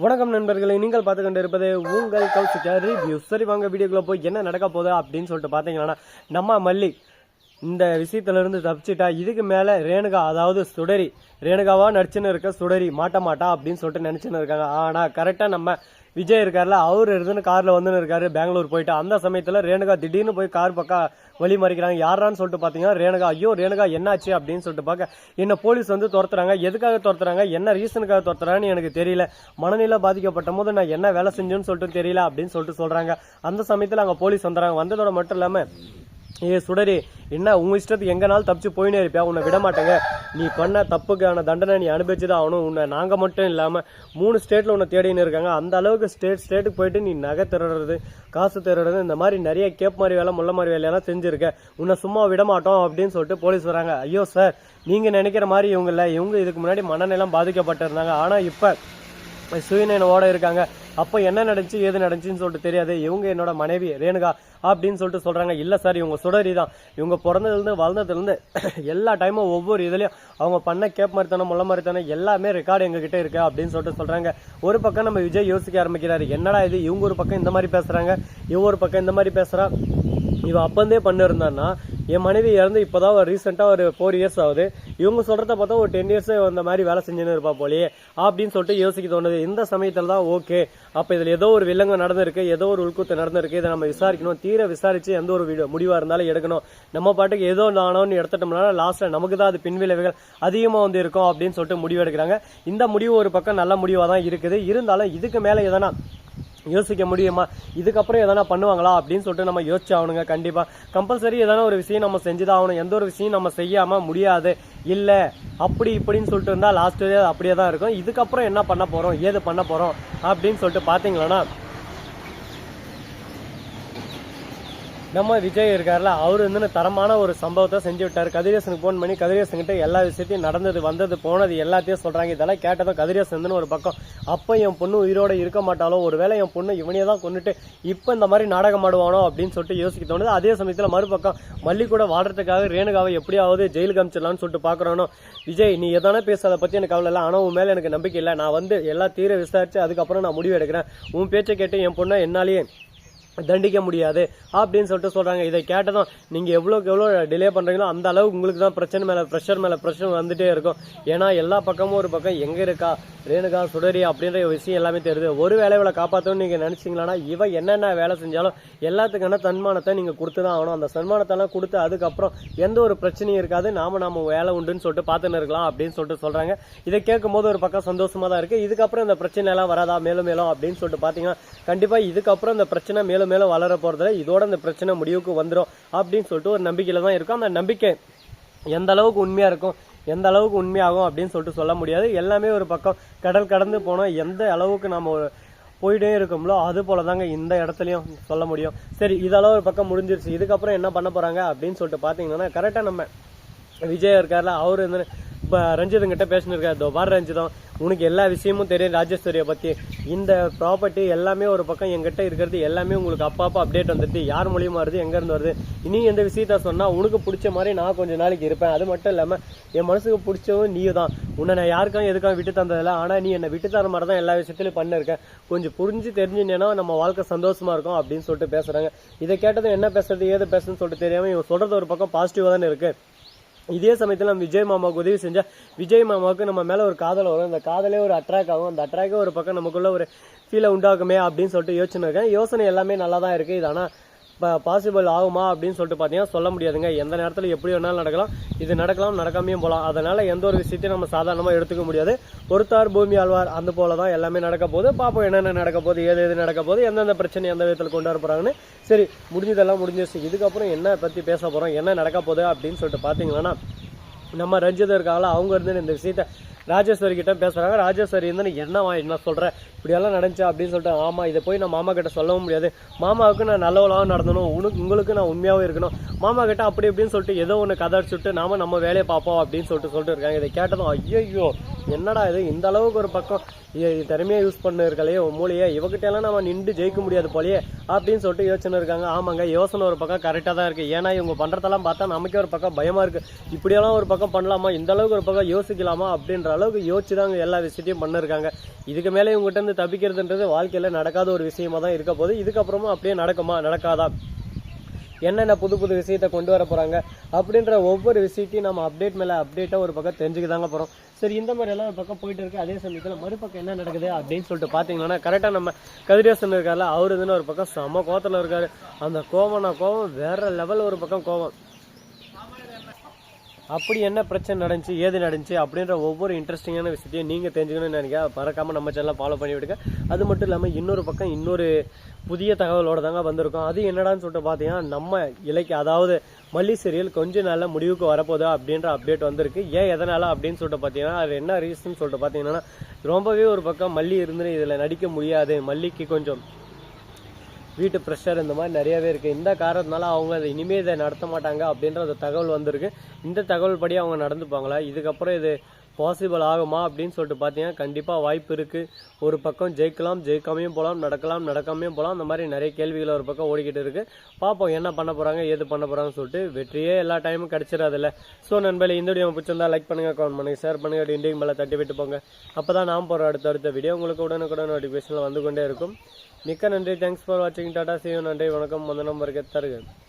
வணக்கம் நண்பர்களே, நீங்கள் பார்த்து கொண்டு இருப்பது உங்கள் கௌசிகா ரிவ்யூ. சரி வாங்க வீடியோக்குள்ள போய் என்ன நடக்க போகுது அப்படின்னு சொல்லிட்டு பார்த்தீங்கன்னா, நம்ம மல்லி இந்த விஷயத்திலிருந்து தப்பிச்சிட்டா இதுக்கு மேலே ரேணுகா, அதாவது சுடரி, ரேணுகாவா நடிச்சுன்னு இருக்க சுடரி மாட்ட மாட்டா அப்படின்னு சொல்லிட்டு நினச்சின்னு இருக்காங்க. ஆனால் கரெக்டாக நம்ம விஜய் இருக்கார்ல, அவர் இருந்துன்னு காரில் வந்துன்னு இருக்காரு பெங்களூர் போயிட்டு. அந்த சமயத்தில் ரேணுகா திடீர்னு போய் கார் பக்கம் வழி மறிக்கிறாங்க. யாரான்னு சொல்லிட்டு பார்த்தீங்கன்னா ரேணுகா. ஐயோ ரேணுகா என்னாச்சு அப்படின்னு சொல்லிட்டு பார்க்க என்ன போலீஸ் வந்து துரத்துறாங்க. எதுக்காக துரத்துறாங்க, என்ன ரீசனுக்காக துரத்துறாங்கன்னு எனக்கு தெரியல, மனநிலை பாதிக்கப்பட்ட போது நான் என்ன வேலை செஞ்சேன்னு சொல்லிட்டு தெரியல அப்படின்னு சொல்லிட்டு சொல்றாங்க. அந்த சமயத்தில் அங்கே போலீஸ் வந்துடுறாங்க. வந்ததோட மட்டும் இல்லாமல், ஏ சுடரி, என்ன உங்க இஷ்டத்துக்கு எங்கனாலும் தப்பிச்சு போயினே இருப்பியா, உன்னை விட மாட்டேங்க, நீ பண்ண தப்புக்கான தண்டனை நீ அனுபவிச்சுதான் ஆகணும், உன்னை நாங்கள் மட்டும் இல்லாமல் 3 ஸ்டேட்டில் உன்னை தேடின்னு இருக்காங்க. அந்த அளவுக்கு ஸ்டேட்டுக்கு போயிட்டு நீ நகை திருடுறது, காசு திருடுறது, இந்த மாதிரி நிறைய கேப் மாதிரி வேலை, முள்ள மாதிரி வேலையெல்லாம் செஞ்சுருக்க, உன்னை சும்மா விட மாட்டோம் அப்படின்னு சொல்லிட்டு போலீஸ் வராங்க. ஐயோ சார், நீங்கள் நினைக்கிற மாதிரி இவங்க இல்லை, இவங்க இதுக்கு முன்னாடி மனநிலம் பாதிக்கப்பட்டிருந்தாங்க, ஆனால் இப்போ சுயநலனோட இருக்காங்க. அப்போ என்ன நடந்துச்சு ஏது நடந்துச்சுன்னு சொல்லிட்டு தெரியாது, இவங்க என்னோட மனைவி ரேணுகா அப்படின்னு சொல்லிட்டு சொல்றாங்க. இல்லை சார், இவங்க சுடரி தான், இவங்க பிறந்ததுலேருந்து வளர்ந்ததுலேருந்து எல்லா டைமும் ஒவ்வொரு இதுலையும் அவங்க பண்ண கேப் மாதிரித்தானே முள்ள மாதிரித்தானே எல்லாமே ரெக்கார்டு எங்ககிட்ட இருக்கு அப்படின்னு சொல்லிட்டு சொல்றாங்க. ஒரு பக்கம் நம்ம விஜய் யோசிக்க ஆரம்பிக்கிறாரு, என்னடா இது, இவங்க ஒரு பக்கம் இந்த மாதிரி பேசுறாங்க, இவங்க ஒரு பக்கம் இந்த மாதிரி பேசுறா, இவன் அப்பந்தே பண்ணிருந்தான்னா என் மனைவி இறந்து இப்போதான் ஒரு ரீசெண்டாக ஒரு 4 இயர்ஸ் ஆகுது, இவங்க சொல்கிறத பார்த்தா ஒரு 10 இயர்ஸ் அந்த மாதிரி வேலை செஞ்சுன்னு இருப்பா போலேயே அப்படின்னு சொல்லிட்டு யோசிக்க தோணுது. இந்த சமயத்தில் தான் ஓகே, அப்போ இதில் ஏதோ ஒரு வில்லங்க நடந்திருக்கு, ஏதோ ஒரு உள்குத்து நடந்திருக்கு, இதை நம்ம விசாரிக்கணும், தீர விசாரித்து எந்த ஒரு முடிவாக இருந்தாலும் எடுக்கணும். நம்ம பாட்டுக்கு ஏதோ நானோன்னு எடுத்துட்டோம்னா லாஸ்ட்டில் நமக்கு தான் அது பின்விளைவுகள் அதிகமாக வந்து இருக்கும் அப்படின்னு சொல்லிட்டு முடிவு எடுக்கிறாங்க. இந்த முடிவு ஒரு பக்கம் நல்ல முடிவாக தான் இருக்குது. இருந்தாலும் இதுக்கு மேலே எதனா யோசிக்க முடியுமா, இதுக்கப்புறம் எதனா பண்ணுவாங்களா அப்படின்னு சொல்லிட்டு நம்ம யோசிச்சு ஆகணுங்க. கண்டிப்பாக கம்பல்சரி எதனா ஒரு விஷயம் நம்ம செஞ்சுதான் ஆகணும். எந்த ஒரு விஷயம் நம்ம செய்யாமல் முடியாது, இல்லை அப்படி இப்படின்னு சொல்லிட்டு இருந்தால் லாஸ்ட் அப்படியே தான் இருக்கும். இதுக்கப்புறம் என்ன பண்ண போகிறோம், ஏது பண்ண போகிறோம் அப்படின்னு சொல்லிட்டு பார்த்தீங்களன்னா, நம்ம விஜய் இருக்காருல, அவர் வந்து தரமான ஒரு சம்பவத்தை செஞ்சு விட்டார். கதிரேசனுக்கு ஃபோன் பண்ணி கதிரேசன்கிட்ட எல்லா விஷயத்தையும் நடந்தது வந்தது போனது எல்லாத்தையும் சொல்றாங்க. இதெல்லாம் கேட்டதும் கதிரேசன் ஒரு பக்கம், அப்போ என் பொண்ணு உயிரோட இருக்க மாட்டாலோ, ஒருவேளை என் பொண்ணு இவனே தான் கொண்டுட்டு இப்போ இந்த மாதிரி நாடகம் ஆடுவானோ அப்படின்னு சொல்லிட்டு யோசிக்க தோணுது. அதே சமயத்தில் மறுபக்கம் மல்லி கூட வாடுறதுக்காக ரேணுகாவை எப்படியாவது ஜெயிலுக்கு அமிச்சிடலாம்னு சொல்லிட்டு பார்க்குறானோ. விஜய், நீ எதனா பேசாத பற்றி எனக்கு கவலை இல்லை, ஆனால் உன் மேலே எனக்கு நம்பிக்கை இல்லை, நான் வந்து எல்லா தீர விசாரிச்சு அதுக்கப்புறம் நான் முடிவு எடுக்கிறேன், உன் பேச்சை கேட்டு என் பொண்ணை என்னாலேயே தண்டிக்க முடியாது அப்படின்னு சொல்லிட்டு சொல்றாங்க. இதை கேட்டதும் நீங்க எவ்வளோக்கு எவ்வளோ டிலே பண்றீங்களோ அந்த அளவுக்கு உங்களுக்கு தான் பிரச்சனை மேல ப்ரெஷர் வந்துட்டே இருக்கும். ஏன்னா எல்லா பக்கமும் ஒரு பக்கம் எங்க இருக்கா ரேணுகா சுடரி அப்படின்ற விஷயம் எல்லாமே தெரியுது. ஒரு வேலைகளை காப்பாற்றணும்னு நீங்க நினைச்சீங்களா, இவ என்னென்ன வேலை செஞ்சாலும் எல்லாத்துக்கான சன்மானத்தை நீங்க கொடுத்துதான் ஆகணும். அந்த சன்மானத்தெல்லாம் கொடுத்து அதுக்கப்புறம் எந்த ஒரு பிரச்சனையும் இருக்காது, நாம வேலை உண்டுன்னு சொல்லிட்டு பார்த்துன்னு இருக்கலாம் அப்படின்னு சொல்லிட்டு சொல்றாங்க. இதை கேட்கும் போது ஒரு பக்கம் சந்தோஷமா தான் இருக்கு. இதுக்கப்புறம் இந்த பிரச்சனை எல்லாம் வராதா மேலும் மேலும் அப்படின்னு சொல்லிட்டு பாத்தீங்கன்னா, கண்டிப்பா இதுக்கப்புறம் இந்த பிரச்சனை மேலும் மேலும் வளர போறதுல இதோட இந்த பிரச்சனை முடிவுக்கு வந்துடும் அப்படின்னு சொல்லிட்டு ஒரு நம்பிக்கையில தான் இருக்கும். அந்த நம்பிக்கை எந்த அளவுக்கு உண்மையா இருக்கும், எந்த அளவுக்கு உண்மையாகும் அப்படின்னு சொல்லிட்டு சொல்ல முடியாது. எல்லாமே ஒரு பக்கம் கடல் கடந்து போனோம், எந்த அளவுக்கு நம்ம போயிட்டே இருக்கோம்லோ அது போலதாங்க இந்த இடத்துலயும் சொல்ல முடியும். சரி, இதெல்லாம் ஒரு பக்கம் முடிஞ்சிருச்சு. இதுக்கப்புறம் என்ன பண்ண போறாங்க அப்படின்னு சொல்லிட்டு பாத்தீங்கன்னா, கரெக்டா நம்ம விஜய் இருக்காருல, அவரு வந்து இப்போ ரஞ்சிதங்கிட்ட பேசினிருக்காரு. இதோ பாரு ரஞ்சிதம், உனக்கு எல்லா விஷயமும் தெரியும் ராஜேஸ்வரியை பற்றி, இந்த ப்ராப்பர்ட்டி எல்லாமே ஒரு பக்கம் எங்கிட்ட இருக்கிறது எல்லாமே உங்களுக்கு அப்பப்போ அப்டேட் வந்துடுது, யார் மூலியமாக வருது, எங்கேருந்து வருது, இனி எந்த விஷயத்த சொன்னால் உனக்கு பிடிச்ச மாதிரி நான் கொஞ்ச நாளைக்கு இருப்பேன். அது மட்டும் இல்லாமல் என் மனசுக்கு பிடிச்சவும் நீ தான், உன்னை நான் யாருக்காக எதுக்காக விட்டு தந்ததில்லை, ஆனால் நீ என்னை விட்டு தர மாதிரி தான் எல்லா விஷயத்துலையும் பண்ணிருக்கேன், கொஞ்சம் புரிஞ்சு தெரிஞ்சுன்னா நம்ம வாழ்க்கை சந்தோஷமா இருக்கும் அப்படின்னு சொல்லிட்டு பேசுகிறாங்க. இதை கேட்டதும் என்ன பேசுறது ஏது பேசுன்னு சொல்லிட்டு தெரியாமல் இவங்க சொல்கிறது ஒரு பக்கம் பாசிட்டிவாக தானே இருக்குது. இதே சமயத்தில் நம்ம விஜய் மாமாவுக்கு உதவி செஞ்சா விஜய் மாமாவுக்கு நம்ம மேலே ஒரு காதல் வரும், அந்த காதலே ஒரு அட்ராக்ட் ஆகும், அந்த அட்ராக்டே ஒரு பக்கம் நமக்குள்ள ஒரு ஃபீலை உண்டாக்குமே அப்படின்னு சொல்லிட்டு யோசனை இருக்கேன். யோசனை எல்லாமே நல்லா தான் இருக்குது. இது ஆனால் இப்போ பாசிபிள் ஆகுமா அப்படின்னு சொல்லிட்டு பார்த்தீங்கன்னா சொல்ல முடியாதுங்க. எந்த நேரத்தில் எப்படி வேணாலும் நடக்கலாம், இது நடக்கலாம் நடக்காமையும் போகலாம். அதனால எந்த ஒரு விஷயத்தையும் நம்ம சாதாரணமாக எடுத்துக்க முடியாது. பொறுத்தார் பூமி ஆழ்வார், அந்த போல தான் எல்லாமே நடக்க போகுது. பார்ப்போம் என்னென்ன நடக்க போகுது, ஏது நடக்க போகுது, எந்தெந்த பிரச்சனை எந்த விதத்தில் கொண்டு வர போகிறாங்கன்னு. சரி, முடிஞ்சதெல்லாம் முடிஞ்சிருச்சு. இதுக்கப்புறம் என்ன பற்றி பேச போகிறோம், என்ன நடக்க போகுது அப்படின்னு சொல்லிட்டு பார்த்தீங்கன்னா, நம்ம ரஞ்சிதம் இருக்காங்களா, அவங்க இருந்து இந்த விஷயத்த ராஜேஸ்வரி கிட்ட பேசுறாங்க. ராஜேஸ்வரி இருந்து என்ன சொல்றேன், இப்படியெல்லாம் நடந்துச்சா அப்படின்னு சொல்லிட்டு, ஆமா இதை போய் நான் மாமா கிட்ட சொல்லவும் முடியாது, மாமாவுக்கு நான் நல்லவளாகவும் நடந்தணும், உங்களுக்கு நான் உண்மையாகவும் இருக்கணும், மாமா கிட்ட அப்படி இப்படின்னு சொல்லிட்டு ஏதோ ஒன்று கதை அடிச்சுட்டு நாம நம்ம வேலையை பார்ப்போம் அப்படின்னு சொல்லிட்டு இருக்காங்க. இதை கேட்டதும் ஐயோ என்னடா இது இந்த அளவுக்கு ஒரு பக்கம் திறமையாக யூஸ் பண்ணிருக்கலையே மூலையே இவகிட்ட எல்லாம் நம்ம நின்று ஜெயிக்க முடியாது போலயே அப்படின்னு சொல்லிட்டு யோசனை இருக்காங்க. ஆமாங்க, யோசனை ஒரு பக்கம் கரெக்டாக தான் இருக்குது. ஏன்னா இவங்க பண்ணுறதெல்லாம் பார்த்தா நமக்கே ஒரு பக்கம் பயமாக இருக்குது. இப்படியெல்லாம் ஒரு பக்கம் பண்ணலாமா, இந்த அளவுக்கு ஒரு பக்கம் யோசிக்கலாமா அப்படின்ற அளவுக்கு யோசிச்சு தாங்க எல்லா விஷயத்தையும் பண்ணிருக்காங்க. இதுக்கு மேலே இவங்ககிட்ட இருந்து தப்பிக்கிறதுன்றது வாழ்க்கையில் நடக்காத ஒரு விஷயமா தான் இருக்க போகுது. இதுக்கப்புறமா அப்படியே நடக்குமா நடக்காதா, என்னென்ன புது புது விஷயத்தை கொண்டு வர போகிறாங்க அப்படின்ற ஒவ்வொரு விஷயத்தையும் நம்ம அப்டேட் மேலே அப்டேட்டாக ஒரு பக்கம் தெரிஞ்சுக்க தாங்க போகிறோம். சரி, இந்த மாதிரி எல்லாம் ஒரு பக்கம் போயிட்டு இருக்கு. அதே சமயத்தில் மறுபக்கம் என்ன நடக்குது அப்படின்னு சொல்லிட்டு பார்த்தீங்கன்னா, கரெக்டாக நம்ம கதிரேசன் இருக்கார்ல, அவர் இதுன்னு ஒரு பக்கம் செம்ம கோவத்தில் இருக்காரு. அந்த கோவம் வேற லெவல் ஒரு பக்கம் கோவம். அப்படி என்ன பிரச்சனை நடந்துச்சு, ஏது நடந்துச்சு அப்படின்ற ஒவ்வொரு இன்ட்ரெஸ்டிங்கான விஷயத்தையும் நீங்கள் தெரிஞ்சுக்கணும்னு நினைக்கிறேன். மறக்காமல் நம்ம சேனலை ஃபாலோ பண்ணி விடுங்க. அது மட்டும் இல்லாமல் இன்னொரு பக்கம் இன்னொரு புதிய தகவலோட தாங்க வந்திருக்கோம். அது என்னடான்னு சொல்லிட்டு பார்த்தீங்கன்னா, நம்ம இலக்கு அதாவது மல்லி சீரியல் கொஞ்ச நாளில் முடிவுக்கு வரப்போதா அப்படின்ற அப்டேட் வந்திருக்கு. ஏன் எதனால் அப்படின்னு சொல்லிட்டு பார்த்தீங்கன்னா, அது என்ன ரீசன் சொல்லிட்டு பார்த்தீங்கன்னா, ரொம்பவே ஒரு பக்கம் மல்லி இருந்து இதில் நடிக்க முடியாது, மல்லிக்கு கொஞ்சம் வீட்டு ப்ரெஷர் இந்த மாதிரி நிறையவே இருக்குது. இந்த காரணத்தினால அவங்க அதை இனிமேல் இதை நடத்த மாட்டாங்க அப்படின்ற ஒரு தகவல் வந்திருக்கு. இந்த தகவல் படி அவங்க நடந்துப்பாங்களா, இதுக்கப்புறம் இது பாசிபிள் ஆகுமா அப்படின்னு சொல்லிட்டு பார்த்தீங்கன்னா கண்டிப்பாக வாய்ப்பு இருக்குது. ஒரு பக்கம் ஜெயிக்கலாம், ஜெயிக்காமையும் போகலாம், நடக்காமையும் போகலாம். அந்த மாதிரி நிறைய கேள்விகள் ஒரு பக்கம் ஓடிக்கிட்டு இருக்குது. பார்ப்போம் என்ன பண்ண போகிறாங்க, ஏது பண்ண போகிறாங்கன்னு சொல்லிட்டு. வெற்றியே எல்லா டைமும் கிடச்சிடாதில்ல. ஸோ நண்பர்களே, இந்த வீடியோ பிடிச்சிருந்தா லைக் பண்ணுங்கள், கமெண்ட் பண்ணுங்கள், ஷேர் பண்ணுங்கள், டிண்டிங் மேலே தட்டி விட்டு போங்க. அப்போ தான் நாம் போகிற அடுத்த வீடியோ உங்களுக்கு உடனுக்குடன் நோட்டிஃபிகேஷனில் வந்து கொண்டே இருக்கும். மிக்க நன்றி. தேங்க்ஸ் ஃபார் வாட்சிங். Tata, see you. நன்றி, வணக்கம், வந்தனம், வருக தருக.